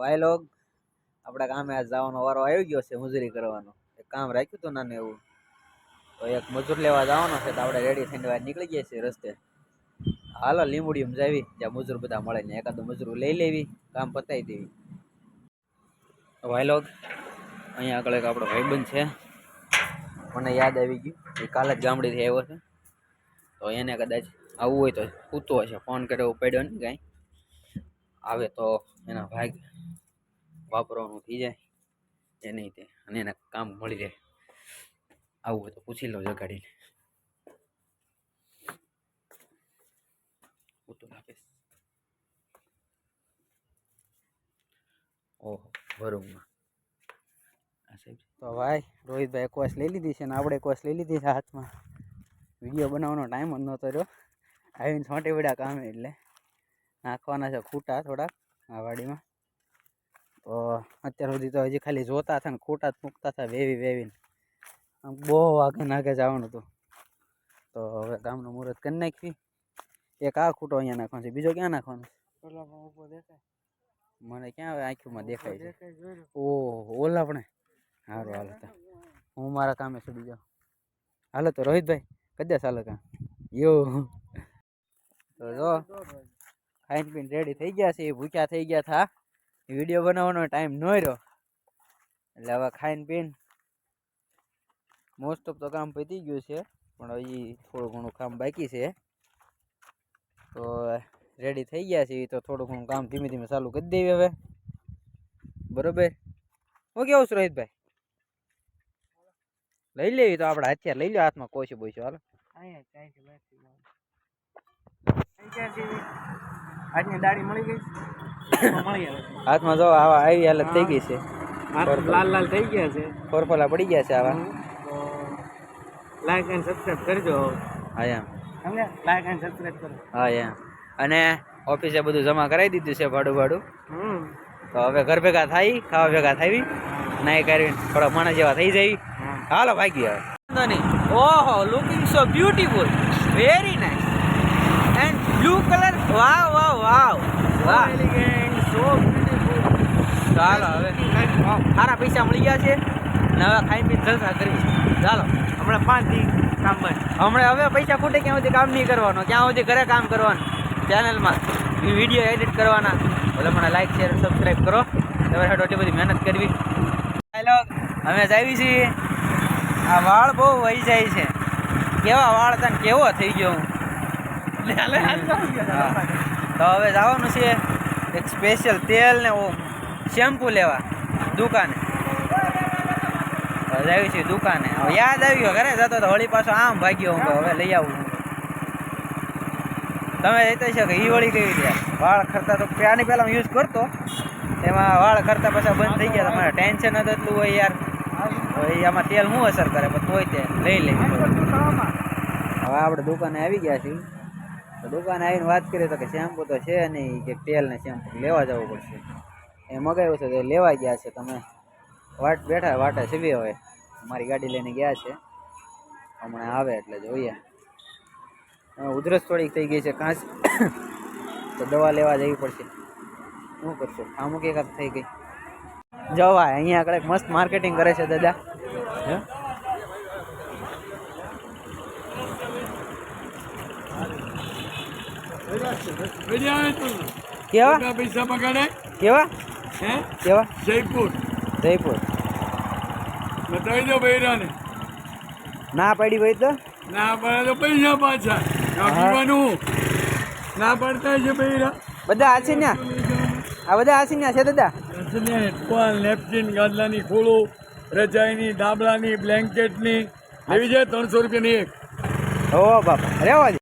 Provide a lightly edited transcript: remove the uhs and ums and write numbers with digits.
ભાઈ લોગ આપણા ગામે આજ જવાનો વારો આવી ગયો છે મજૂરી કરવાનો. એક કામ રાખ્યું હતું નાનું એવું, તો એક મજૂર લેવા જવાનો છે. તો આપણે રેડી થઈને બહાર નીકળી ગયા છીએ રસ્તે. હાલો લીંબુડીમાં જાવી, જ્યાં મજૂર બધા મળે ને એકાદું મજૂર લઈ લેવી, કામ પતાવી દેવી. ભાઈ લોગ અહીંયા આગળ એક આપણો ભાઈબંધ છે, મને યાદ આવી ગયું. એ કાલે જ ગામડેથી આવ્યો છે, તો એને કદાચ આવવું હોય તો પૂછતો હશે. ફોન કર્યો પડ્યો ને કાંઈ આવે તો એના ભાગ વાપરવાનું થઈ જાય એ નહીં તે, અને એને કામ મળી જાય. આવું હોય તો પૂછી લો જગાડીને. ઓહો ભરૂમાં તો ભાઈ રોહિતભાઈ એકવાસ લઈ લીધી છે ને આપણે એકવાસ લઈ લીધી છે હાથમાં. વિડીયો બનાવવાનો ટાઈમ જ નહોતો રહ્યો, આવીને છોટી વડ્યા કામે એટલે નાખવાના છે ખૂટા થોડાક આ વાડીમાં. તો અત્યાર સુધી તો હજી ખાલી જોતા હતા ને ખૂટા જ મૂકતા હતા વેવીને. બહુ વાગે નાગે જવાનું હતું, તો હવે ગામનું મુહૂર્ત કરી નાખવી. એક આ ખૂટો અહીંયા નાખવાનો છે, બીજો ક્યાં નાખવાનો છે? મને ક્યાં હવે આંખોમાં દેખાય છે? ઓહો ઓલા પણ સારું. હાલો તો હું મારા કામે છોડી જાઉં. હાલો તો રોહિતભાઈ કદાચ ચાલો કામ એવું. તો જો ખાઈને પીને રેડી થઈ ગયા છે, ભૂખ્યા થઈ ગયા હતા. વિડીયો બનાવવાનો ટાઈમ ન રહ્યો એટલે હવે ખાઈને પીને મોસ્ટ ઓફ તો કામ પતી ગયું છે, પણ હજી થોડું ઘણું કામ બાકી છે. તો રેડી થઈ ગયા છે, તો થોડું ઘણું કામ ધીમે ધીમે ચાલુ કરી દેવી હવે. બરોબર, હું કેવું છું રોહિતભાઈ? લઈ લેવી તો આપણે અત્યારે લઈ લો હાથમાં કોશી બોઈશું. હાલો આજની દાડી મળી ગઈ હાથમાં જો આવા આવી હાલત થઈ ગઈ છે, લાલ થઈ ગયા છે, ફોરફોલા પડી ગયા છે આવા. તો લાઈક એન્ડ સબસ્ક્રાઇબ કરજો. હા એમ સમજ્યા? લાઈક એન્ડ સબસ્ક્રાઇબ કરો. હા એમ. અને ઓફિસે બધું જમા કરાવી દીધું છે ભાડું. તો હવે ઘર ભેગા થાય, ખાવા ભેગા થાવી, નાઈ કરીને થોડા માણસ જેવા થઈ જાય. હાલો ભાગી હવે. ઓહો looking so beautiful, very nice and blue colour. Wow wow wow વાહ, સો બ્યુટીફુલ. ચાલો હવે સારા પૈસા મળી ગયા છે ને હવે ખાઈ પીને જલસા કરવી. ચાલો હમણાં 5 દી કામ બંધ. હમણાં હવે પૈસા ખૂટે ક્યાં સુધી કામ નહીં કરવાનું, ક્યાં સુધી ઘરે કામ કરવાનું, ચેનલમાં વિડીયો એડિટ કરવાના. ભલે મને લાઈક શેર સબસ્ક્રાઈબ કરો. તમારે એટલી બધી મહેનત કરવી. હેલો અમે આવી છીએ. આ વાળ બહુ વહી જાય છે. કેવા વાળ હતા ને કેવો થઈ ગયો હું. તો હવે જવાનું છે એક સ્પેશિયલ તેલ ને શેમ્પુ લેવા દુકાને. આવી છીએ દુકાને. હવે યાદ આવી ગયો ઘરે જતો તો હોળી પાછો આમ ભાગ્યો હું, હવે લઈ આવું. તમે જતા છો કે એ વળી કેવી રીતે વાળ ખરતા? તો આની પહેલાં હું યુઝ કરતો, એમાં વાળ ખરતા પાછા બંધ થઈ ગયા. તમારે ટેન્શન જ એટલું હોય યાર. હવે આમાં તેલ શું અસર કરે, પણ તોય તે લઈ લેવી. હવે આપણે દુકાને આવી ગયા છીએ. તો દુકાને આવીને વાત કરીએ તો કે શેમ્પુ તો છે નહીં, કે તેલ ને શેમ્પુ લેવા જવું પડશે. એ મગાવ્યું છે તો લેવા ગયા છે. તમે બેઠા વાટે સીવી. હવે મારી ગાડી લઈને ગયા છે, હમણાં આવે એટલે જોઈએ. ઉધરસ થોડીક થઈ ગઈ છે કાંસ, તો દવા લેવા જવી પડશે. શું કરશો, અમુક એકાદ થઈ ગઈ. જવા અહીંયા આગળ મસ્ત માર્કેટિંગ કરે છે દાદા. કેવા પૈસા પગાડે? કેવા કેવા? જયપુર બતાવી દો બૈરાને. ના પડી હોય તો ના પડે તો પૈસા પાછા પીવાનું. ના પડતા છે બૈરા બધા આસીન્યા. આ બધા આસીન્યા છે દાદા. ટોલ, નેપકિન, ગાદલાની ખોળો, રજાઈની, ધાબળાની, બ્લેન્કેટની લેવી છે 300 રૂપિયાની એક. ઓ બાપા રેવા.